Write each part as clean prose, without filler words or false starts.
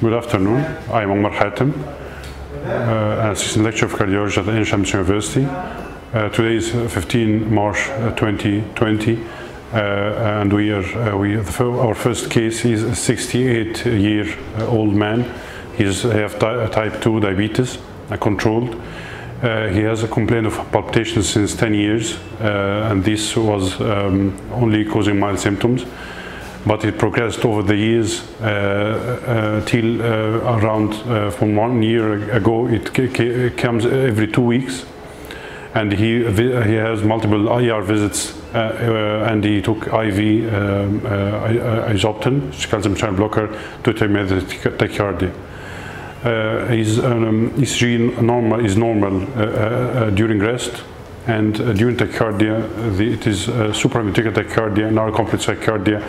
Good afternoon. I'm Omar Hatem, Assistant Lecturer of Cardiology at Ain Shams University. Today is 15 March 2020, and our first case is a 68-year-old man. He has type 2 diabetes, controlled. He has a complaint of palpitations since 10 years, and this was only causing mild symptoms. But it progressed over the years till around from 1 year ago. It comes every 2 weeks, and he has multiple IR visits, and he took IV isopten, calcium channel blocker, to terminate the tachycardia. His ECG is normal during rest, and during tachycardia it is supraventricular tachycardia, narrow-complex tachycardia,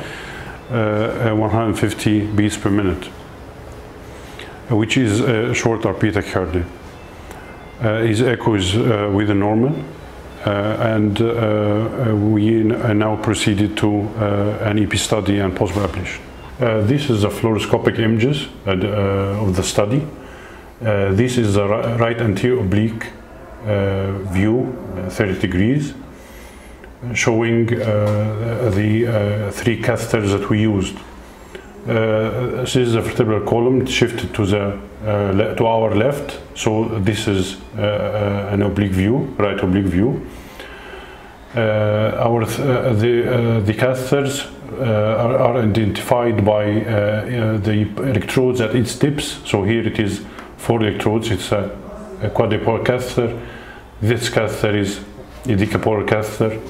150 beats per minute, which is a short RP tachycardia. His echo is within normal, and we now proceeded to an EP study and possible ablation. This is the fluoroscopic images of the study. This is the right anterior oblique view, 30 degrees, showing the 3 catheters that we used. This is the vertebral column shifted to our left, so this is an oblique view, right oblique view. The catheters are identified by the electrodes at its tips. So here it is 4 electrodes. It's a quadripolar catheter. This catheter is a decapolar catheter.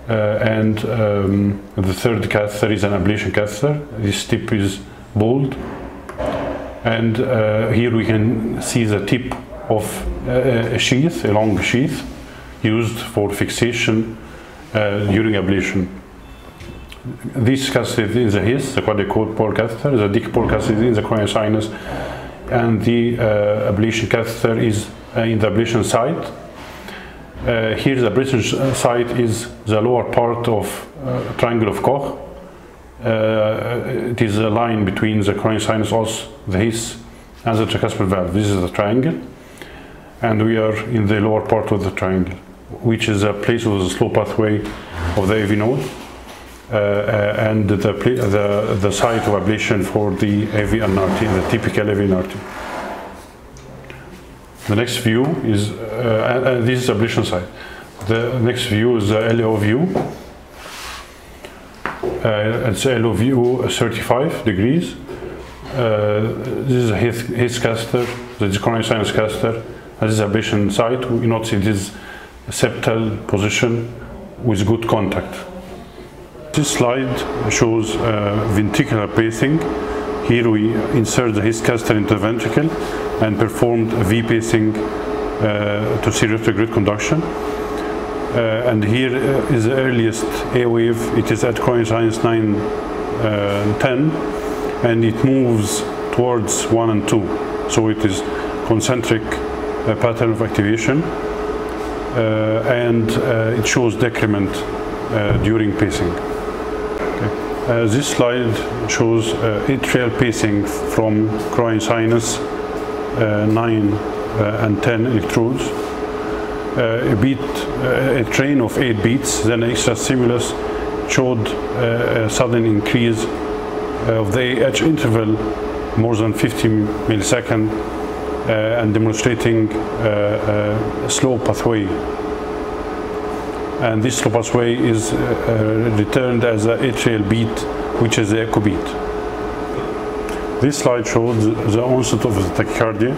And the third catheter is an ablation catheter. This tip is bold, and here we can see the tip of a sheath, a long sheath, used for fixation during ablation. This catheter is a HIS, the quadripolar catheter. The decapolar catheter is in the coronary sinus, and the ablation catheter is in the ablation site. Here the ablation site is the lower part of triangle of Koch. It is a line between the coronary sinus os, the HIS, and the tricuspid valve. This is the triangle, and we are in the lower part of the triangle, which is a place of the slow pathway of the AV node, and the site of ablation for the AVNRT, the typical AVNRT. The next view is, this is ablation site. The next view is the LO view. It's LO view 35 degrees. This is a HIS catheter, this is coronary sinus catheter, and this is ablation site. You notice it is a septal position with good contact. This slide shows ventricular pacing. Here we insert the HIS catheter into the ventricle and performed V pacing to serious grid conduction. And here is the earliest A wave. It is at coronary sinus 9-10, and it moves towards 1 and 2. So it is concentric pattern of activation, and it shows decrement during pacing. This slide shows atrial pacing from coronary sinus 9 and 10 electrodes. A train of 8 beats, then extra stimulus showed a sudden increase of the AH interval more than 50 milliseconds, and demonstrating a slow pathway. And this slow pathway is returned as an atrial beat, which is the echo beat. This slide shows the onset of the tachycardia.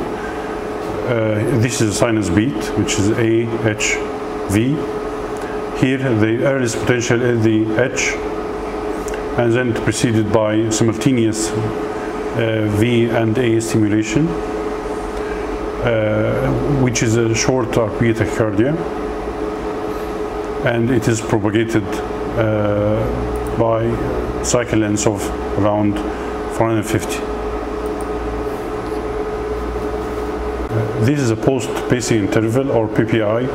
This is a sinus beat, which is AHV. Here the earliest potential is the H, and then preceded by simultaneous V and A stimulation, which is a short RP tachycardia, and it is propagated by cycle lengths of around 450. This is a post-pacing interval, or PPI.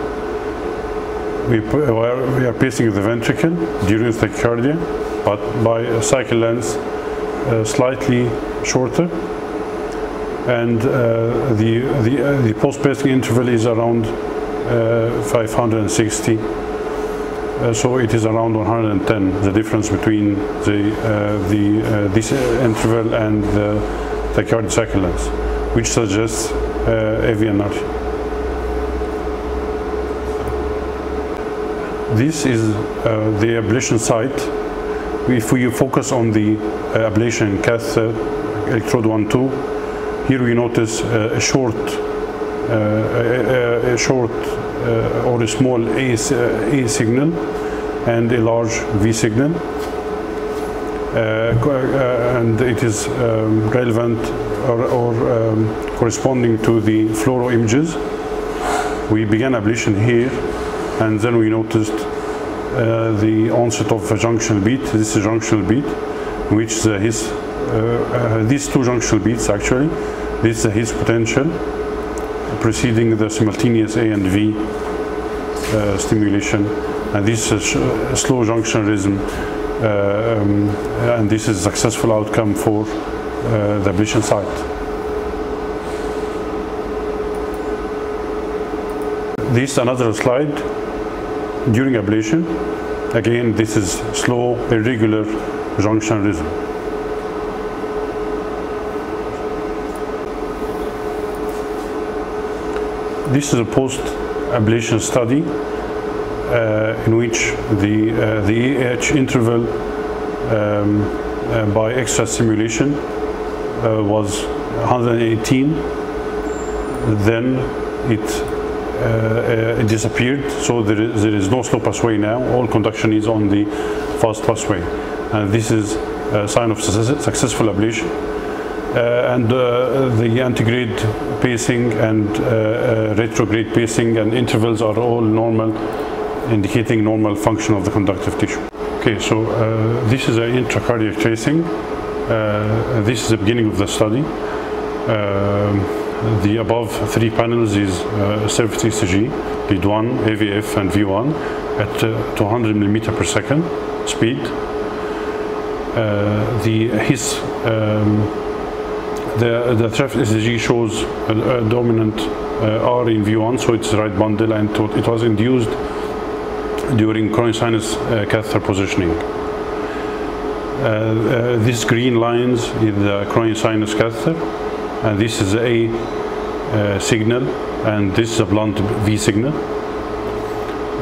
We are pacing the ventricle during tachycardia, but by a cycle length slightly shorter, and the post-pacing interval is around 560. So it is around 110, the difference between this interval and the tachycardia cycle length, which suggests AVNRT. This is the ablation site. If we focus on the ablation catheter, electrode 1-2, here we notice a short or a small A signal and a large V signal, and it is relevant or corresponding to the fluoro images. We began ablation here, and then we noticed the onset of a junctional beat. This is a junctional beat, which these two junctional beats actually. This is his potential preceding the simultaneous A and V stimulation, and this is a slow junction rhythm, and this is a successful outcome for the ablation site. This is another slide during ablation. Again, this is slow, irregular junction rhythm. This is a post-ablation study in which the AH interval by extra stimulation was 118. Then it disappeared, so there is no slow pathway now. All conduction is on the fast pathway, and this is a sign of successful ablation. And the antegrade pacing and retrograde pacing and intervals are all normal, indicating normal function of the conductive tissue. Okay, so this is an intracardiac tracing. This is the beginning of the study. The above three panels is surface ECG, lead 1, AVF, and V1 at 200 millimeter per second speed. The surface ECG shows a dominant R in V1, so it's right bundle, and it was induced during coronary sinus catheter positioning. These green lines is the coronary sinus catheter, and this is a signal, and this is a blunt V signal,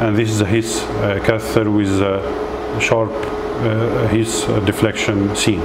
and this is a His catheter with a sharp His deflection seen.